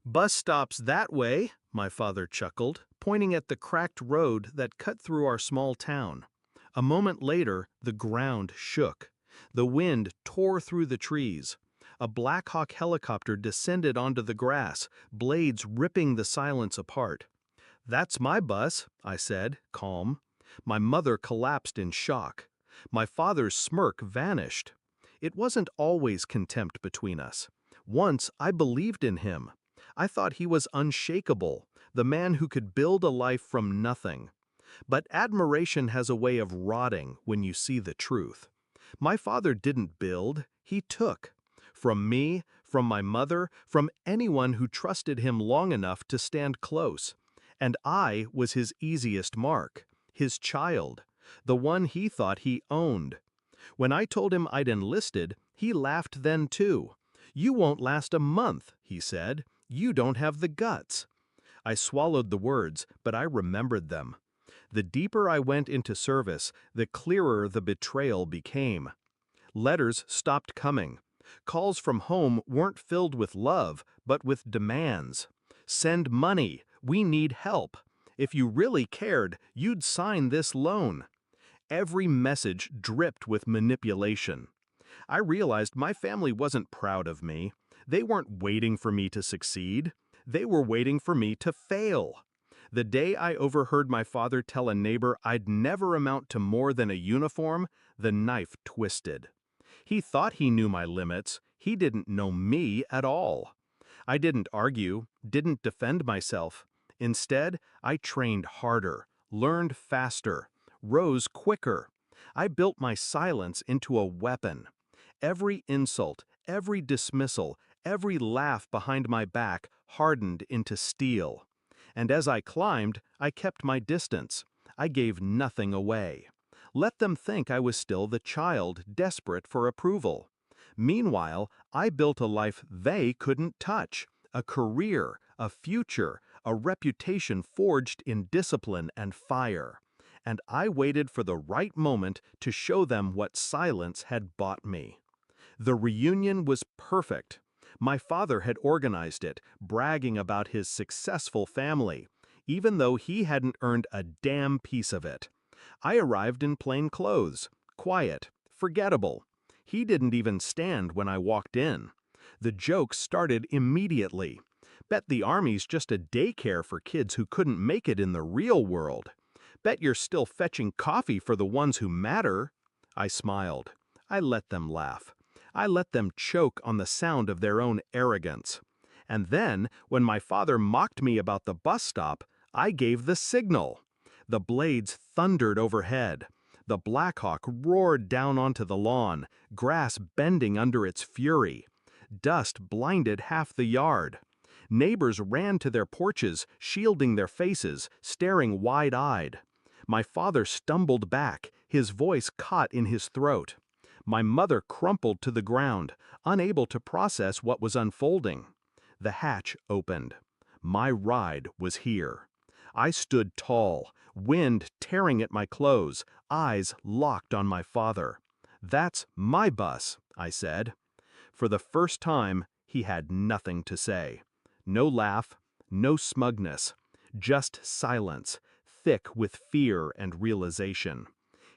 Bus stops that way, my father chuckled, pointing at the cracked road that cut through our small town. A moment later, the ground shook. The wind tore through the trees. A Black Hawk helicopter descended onto the grass, blades ripping the silence apart. "That's my bus," I said, calm. My mother collapsed in shock. My father's smirk vanished. It wasn't always contempt between us. Once I believed in him. I thought he was unshakable, the man who could build a life from nothing. But admiration has a way of rotting when you see the truth. My father didn't build, he took. From me, from my mother, from anyone who trusted him long enough to stand close. And I was his easiest mark, his child, the one he thought he owned. When I told him I'd enlisted, he laughed then too. "You won't last a month," he said. "You don't have the guts." I swallowed the words, but I remembered them. The deeper I went into service, the clearer the betrayal became. Letters stopped coming. Calls from home weren't filled with love, but with demands. "Send money. We need help. If you really cared, you'd sign this loan." Every message dripped with manipulation. I realized my family wasn't proud of me. They weren't waiting for me to succeed. They were waiting for me to fail. The day I overheard my father tell a neighbor I'd never amount to more than a uniform, the knife twisted. He thought he knew my limits. He didn't know me at all. I didn't argue, didn't defend myself. Instead, I trained harder, learned faster, rose quicker. I built my silence into a weapon. Every insult, every dismissal, every laugh behind my back hardened into steel. And as I climbed, I kept my distance. I gave nothing away. Let them think I was still the child desperate for approval. Meanwhile, I built a life they couldn't touch, a career, a future, a reputation forged in discipline and fire. And I waited for the right moment to show them what silence had bought me. The reunion was perfect. My father had organized it, bragging about his successful family, even though he hadn't earned a damn piece of it. I arrived in plain clothes, quiet, forgettable. He didn't even stand when I walked in. The jokes started immediately. "Bet the Army's just a daycare for kids who couldn't make it in the real world. Bet you're still fetching coffee for the ones who matter." I smiled. I let them laugh. I let them choke on the sound of their own arrogance. And then, when my father mocked me about the bus stop, I gave the signal. The blades thundered overhead. The Black Hawk roared down onto the lawn, grass bending under its fury. Dust blinded half the yard. Neighbors ran to their porches, shielding their faces, staring wide-eyed. My father stumbled back, his voice caught in his throat. My mother crumpled to the ground, unable to process what was unfolding. The hatch opened. My ride was here. I stood tall, wind tearing at my clothes, eyes locked on my father. "That's my bus," I said. For the first time, he had nothing to say. No laugh, no smugness, just silence, thick with fear and realization.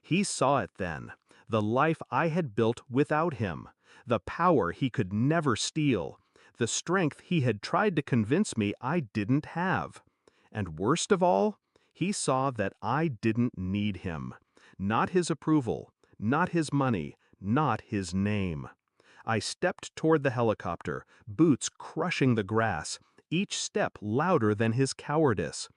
He saw it then, the life I had built without him, the power he could never steal, the strength he had tried to convince me I didn't have. And worst of all, he saw that I didn't need him. Not his approval, not his money, not his name. I stepped toward the helicopter, boots crushing the grass, each step louder than his cowardice.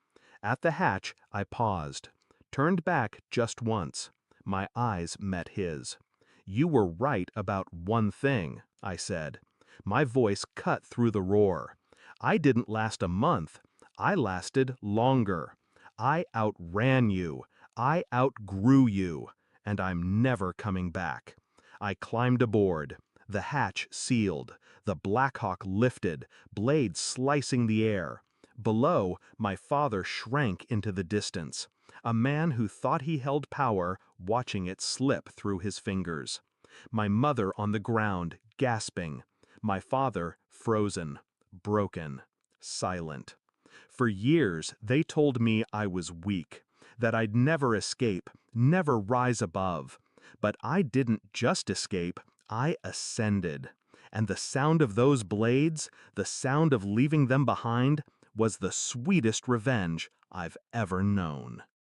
At the hatch, I paused, turned back just once. My eyes met his. "You were right about one thing," I said. My voice cut through the roar. "I didn't last a month. I lasted longer. I outran you. I outgrew you. And I'm never coming back." I climbed aboard. The hatch sealed. The Black Hawk lifted, blades slicing the air. Below, my father shrank into the distance. A man who thought he held power, watching it slip through his fingers. My mother on the ground, gasping. My father frozen, broken, silent. For years, they told me I was weak, that I'd never escape, never rise above. But I didn't just escape, I ascended. And the sound of those blades, the sound of leaving them behind, was the sweetest revenge I've ever known.